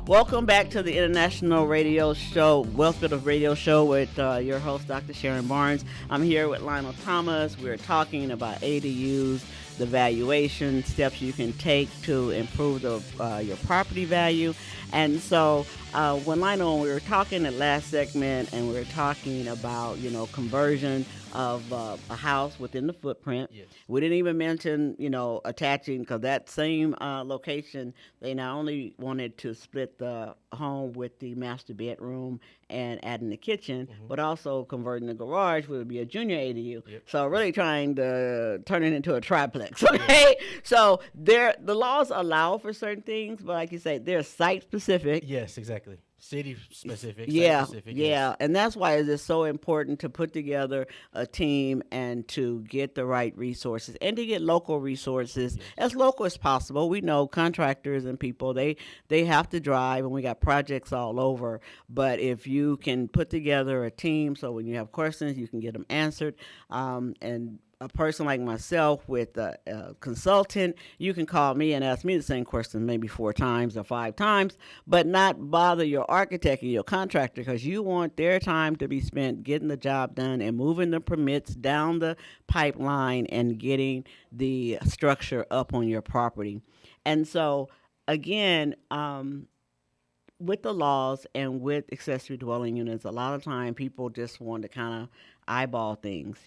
Welcome back to the International Radio Show, Wealthfield Radio Show with your host, Dr. Sharon Barnes. I'm here with Lionel Thomas. We're talking about ADUs, the valuation, steps you can take to improve your property value. And so when Lionel, we were talking in the last segment, and we were talking about, conversion of a house within the footprint. Yes. We didn't even mention, attaching, because that same location, they not only wanted to split the home with the master bedroom and adding the kitchen, but also converting the garage would be a junior ADU. Yep. So really trying to turn it into a triplex. Okay, so the laws allow for certain things, but like you say, they're site specific. Yes, exactly. City specific. Yeah, Site specific, yeah, yes. and that's why it's so important to put together a team and to get the right resources and to get local resources as local as possible. We know contractors and people, they have to drive, and we got projects all over. But if you can put together a team, so when you have questions, you can get them answered, and a person like myself with a consultant, you can call me and ask me the same question maybe 4 times or 5 times, but not bother your architect or your contractor, because you want their time to be spent getting the job done and moving the permits down the pipeline and getting the structure up on your property. And so, again, with the laws and with accessory dwelling units, a lot of time people just want to kind of eyeball things,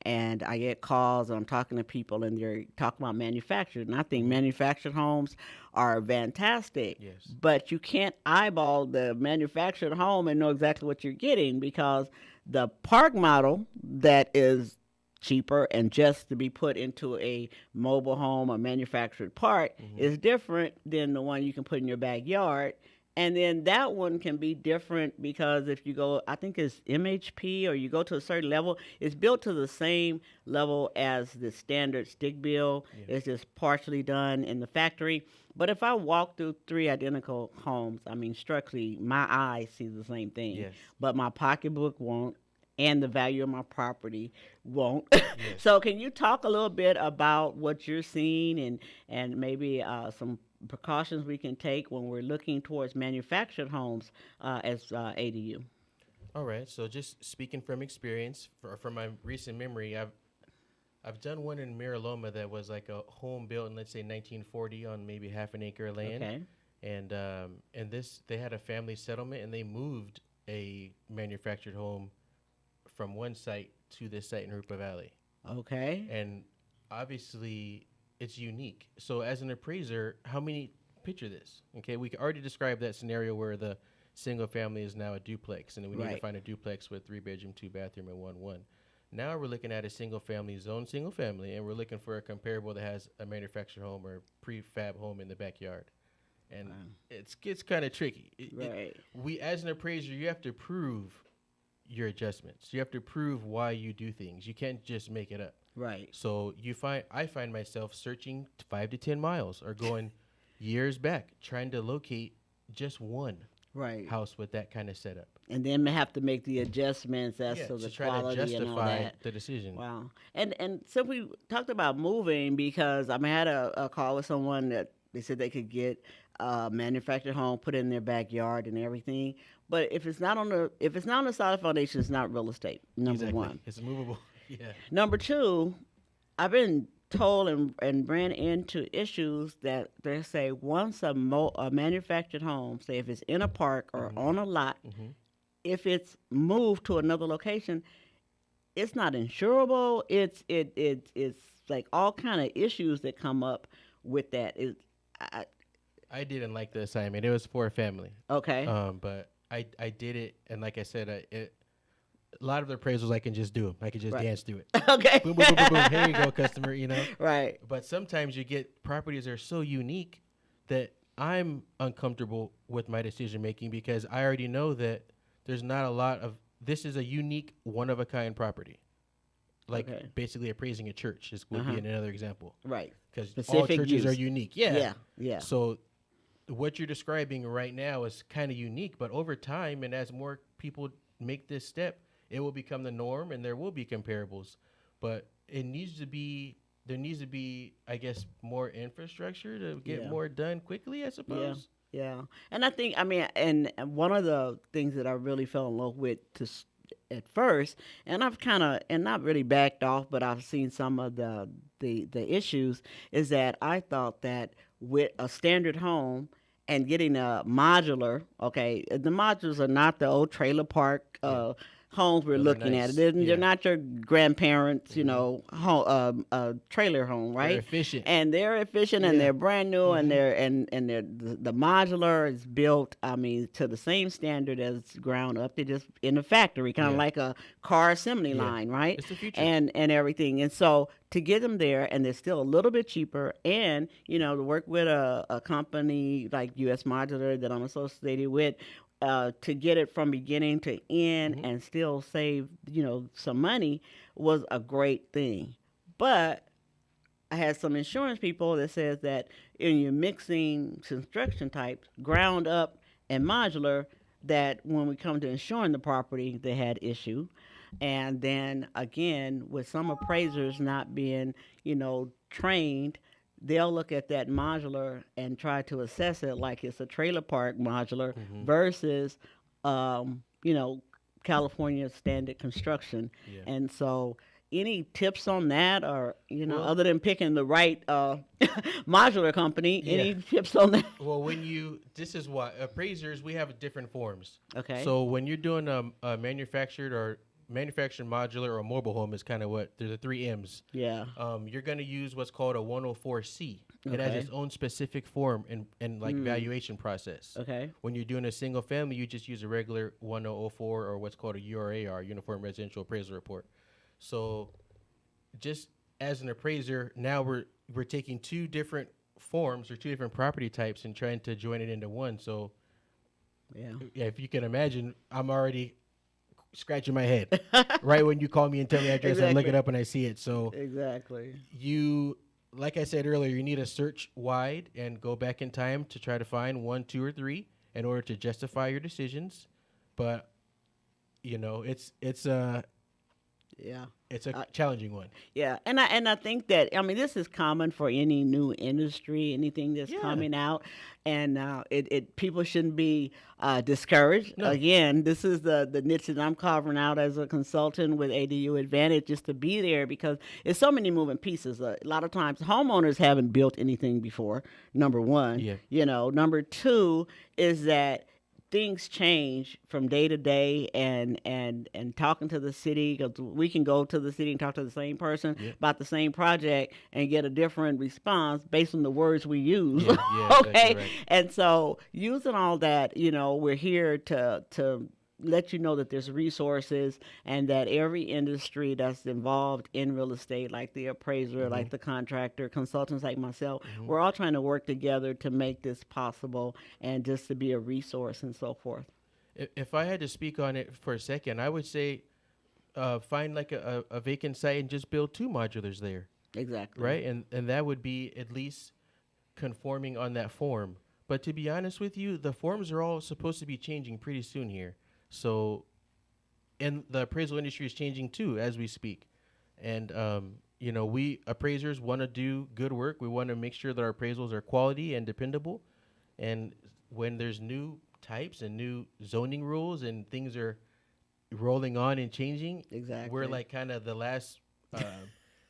and I get calls, and I'm talking to people, and they're talking about manufactured, and I think manufactured homes are fantastic. Yes. But you can't eyeball the manufactured home and know exactly what you're getting, because the park model that is cheaper and just to be put into a mobile home or manufactured park is different than the one you can put in your backyard. And then that one can be different because if you go, I think it's MHP, or you go to a certain level, it's built to the same level as the standard stick build. Yeah. It's just partially done in the factory. But if I walk through 3 identical homes, I mean, structurally, my eye sees the same thing. Yes. But my pocketbook won't, and the value of my property won't. Yes. So can you talk a little bit about what you're seeing and maybe some precautions we can take when we're looking towards manufactured homes as ADU? All right. So just speaking from experience, from my recent memory, I've done one in Miraloma that was like a home built in, let's say, 1940 on maybe half an acre of land. Okay. And this, they had a family settlement, and they moved a manufactured home from one site to this site in Rupa Valley. Okay. And obviously it's unique. So as an appraiser, picture this, okay? We already described that scenario where the single family is now a duplex, and then we need to find a duplex with 3 bedroom, 2 bathroom, and 1. Now we're looking at a single family, single family, and we're looking for a comparable that has a manufactured home or prefab home in the backyard. And it gets kind of tricky. We, as an appraiser, you have to prove your adjustments. You have to prove why you do things. You can't just make it up. Right. So I find myself searching 5 to 10 miles or going years back trying to locate just one house with that kind of setup. And then have to make the adjustments as to the try quality to justify and all that. the decision. Wow. And so we talked about moving, because I had a call with someone that they said they could get a manufactured home, put it in their backyard and everything. But if it's not on the solid foundation, it's not real estate. Number one. It's movable. Yeah. Number 2, I've been told and ran into issues that they say once a manufactured home, say if it's in a park or on a lot, if it's moved to another location, it's not insurable. It's like all kind of issues that come up with that. I didn't like the assignment. It was for a family. Okay. But I did it, and like I said, a lot of the appraisals I can just do them. I can just dance through it. Okay. Boom, boom, boom, boom, boom. Here you go, customer, Right. But sometimes you get properties that are so unique that I'm uncomfortable with my decision making, because I already know that there's not a lot of, this is a unique, one-of-a-kind property. Like basically appraising a church would be another example. Right. Because all churches are unique. Yeah. So what you're describing right now is kind of unique, but over time, and as more people make this step, it will become the norm, and there will be comparables. But there needs to be, I guess, more infrastructure to get more done quickly, I suppose. Yeah, and I think, I mean, and one of the things that I really fell in love with at first, and I've kind of, and not really backed off, but I've seen some of the issues, is that I thought that with a standard home and getting a modular, okay, the modulars are not the old trailer park Yeah. homes we're No, they're looking at. nice. They're Yeah. not your grandparents, Hmm. trailer home, They're right? efficient. And they're efficient and Yeah. they're brand new and Hmm. they're the modular is built, I mean, to the same standard as ground up. They're just in the factory, kind of Yeah. like a car assembly Yeah. line, right? It's the future. And everything. And so to get them there, and they're still a little bit cheaper, and to work with a company like US Modular that I'm associated with, to get it from beginning to end Hmm. and still save some money was a great thing. But I had some insurance people that says that in your mixing construction types, ground up and modular, that when we come to insuring the property, they had issue. And then again, with some appraisers not being, trained, they'll look at that modular and try to assess it like it's a trailer park modular Hmm. versus, you know, California standard construction. Yeah. And so any tips on that, or Well, other than picking the right modular company, yeah. any tips on that? Well, this is why appraisers, we have different forms. Okay. So when you're doing a manufactured modular or mobile home is kind of what, they're the three M's. Yeah. You're going to use what's called a 104C. It has Okay. its own specific form and like valuation process. Okay. When you're doing a single family, you just use a regular 1004 or what's called a URAR, Uniform Residential Appraisal Report. So just as an appraiser, now we're taking two different forms or two different property types and trying to join it into one. So Yeah. yeah, if you can imagine, I'm already scratching my head right when you call me and tell me address. I look it Exactly. up and I see it. So Exactly. like I said earlier, you need to search wide and go back in time to try to find one, two, or three in order to justify your decisions. But Yeah. it's a Uh, challenging one. Yeah, and I think that, I mean, this is common for any new industry, anything that's Yeah. coming out, and it people shouldn't be discouraged. No. Again, this is the niche that I'm carving out as a consultant with ADU Advantage, just to be there because it's so many moving pieces. A lot of times, homeowners haven't built anything before. Number one, Yeah. Number two is that things change from day to day, and talking to the city, because we can go to the city and talk to the same person Yeah. about the same project and get a different response based on the words we use. Yeah. Yeah. Exactly Okay. right. And so using all that, we're here to let you know that there's resources, and that every industry that's involved in real estate, like the appraiser, Hmm. like the contractor, consultants like myself, Hmm. we're all trying to work together to make this possible and just to be a resource and so forth. If I had to speak on it for a second, I would say find like a vacant site and just build two modulars there, Exactly. right? And that would be at least conforming on that form. But to be honest with you, the forms are all supposed to be changing pretty soon here. So, and the appraisal industry is changing too as we speak. And we appraisers want to do good work. We want to make sure that our appraisals are quality and dependable. And when there's new types and new zoning rules and things are rolling on and changing, Exactly. we're like kind of the last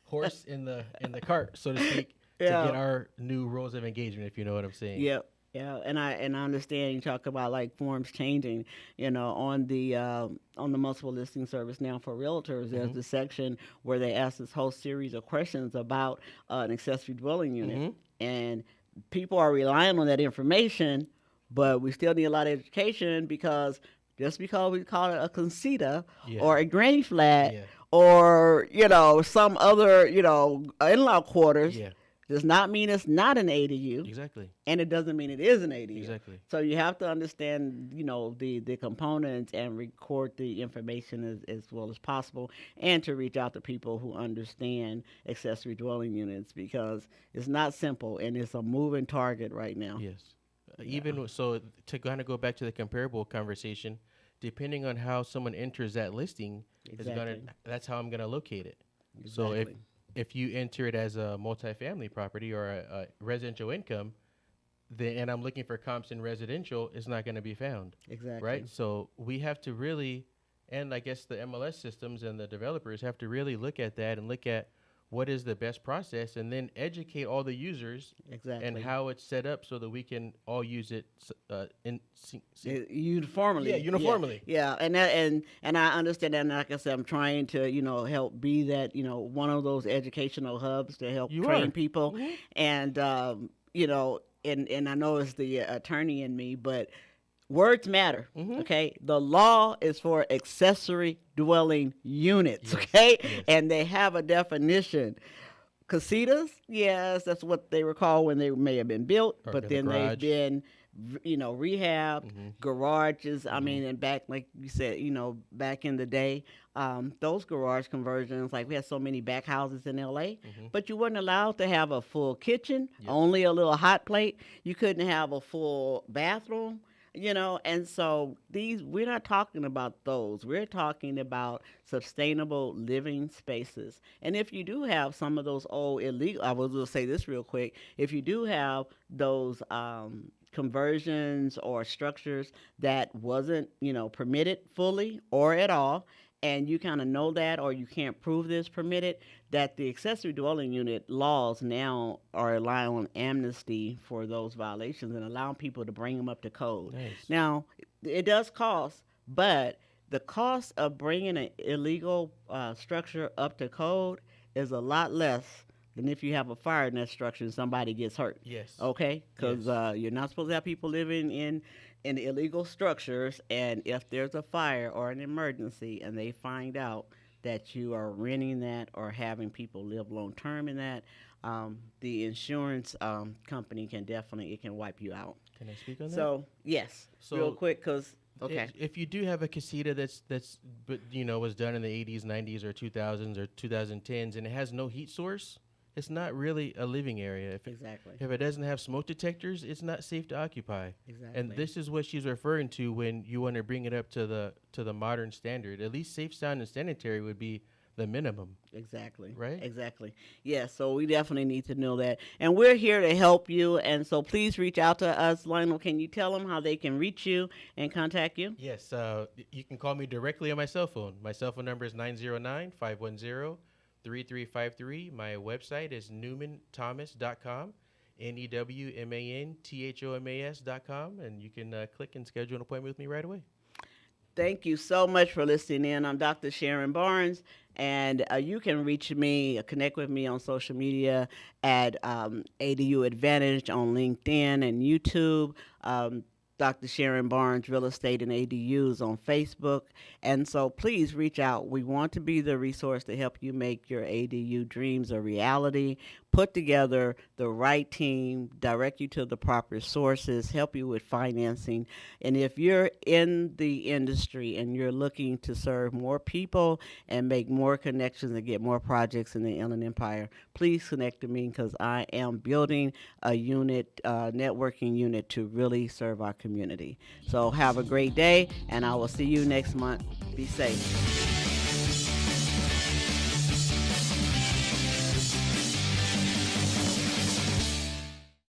horse in the cart, so to speak, to Yeah. get our new rules of engagement. If you know what I'm saying. Yep. Yeah, and I understand you talk about like forms changing. On the multiple listing service now for realtors, there's Mhm. the section where they ask this whole series of questions about an accessory dwelling unit, Mhm. and people are relying on that information, but we still need a lot of education, because just because we call it a concita Yeah. or a granny flat, Yeah. or some other in-law quarters, Yeah. does not mean it's not an ADU, Exactly. and it doesn't mean it is an ADU. Exactly. So you have to understand, the components and record the information as well as possible, and to reach out to people who understand accessory dwelling units, because it's not simple and it's a moving target right now. Yes. So to kind of go back to the comparable conversation, depending on how someone enters that listing, Exactly. that's how I'm gonna locate it. So if you enter it as a multifamily property or a residential income, and I'm looking for comps in residential, it's not going to be found. Exactly. Right? So we have to really, and I guess the MLS systems and the developers have to really look at that and look at what is the best process, and then educate all the users Exactly. and how it's set up so that we can all use it uniformly. Yeah, uniformly. Yeah, and I understand that. And like I said, I'm trying to help be that one of those educational hubs to help train people, and and I know it's the attorney in me, but words matter, okay? The law is for accessory dwelling units, okay? Yes. And they have a definition. Casitas, yes, that's what they were called when they may have been built, but then they've been, rehabbed, garages. I mean, and back, like you said, back in the day, those garage conversions, like we had so many back houses in LA, but you weren't allowed to have a full kitchen, only a little hot plate. You couldn't have a full bathroom. And so we're not talking about those. We're talking about sustainable living spaces. And if you do have some of those old illegal, I will just say this real quick, if you do have those conversions or structures that wasn't, permitted fully or at all, and you kind of know that, or you can't prove this permitted, that the accessory dwelling unit laws now are allowing amnesty for those violations and allowing people to bring them up to code. Nice. Now, it does cost, but the cost of bringing an illegal structure up to code is a lot less than if you have a fire in that structure and somebody gets hurt. Yes. Okay? Because you're not supposed to have people living in illegal structures, and if there's a fire or an emergency and they find out that you are renting that or having people live long term in that, the insurance company can wipe you out. Can I speak on that? So yes, real quick, because if you do have a casita that's was done in the 80s, 90s, or 2000s or 2010s, and it has no heat source, it's not really a living area. If it doesn't have smoke detectors, it's not safe to occupy. Exactly. And this is what she's referring to when you want to bring it up to the modern standard. At least safe, sound, and sanitary would be the minimum. Exactly. Right? Exactly. Yeah, so we definitely need to know that. And we're here to help you, and so please reach out to us. Lionel, can you tell them how they can reach you and contact you? Yes, you can call me directly on my cell phone. My cell phone number is 909-510-3353. My website is newmanthomas.com, NEWMANTHOMAS.com, and you can click and schedule an appointment with me right away. Thank you so much for listening in. I'm Dr. Sharon Barnes, and you can reach me, connect with me on social media at ADU Advantage on LinkedIn and YouTube. Dr. Sharon Barnes, Real Estate and ADUs on Facebook. And so please reach out. We want to be the resource to help you make your ADU dreams a reality, put together the right team, direct you to the proper sources, help you with financing. And if you're in the industry and you're looking to serve more people and make more connections and get more projects in the Inland Empire, please connect to me, because I am building a unit, networking unit to really serve our community. So have a great day, and I will see you next month. Be safe.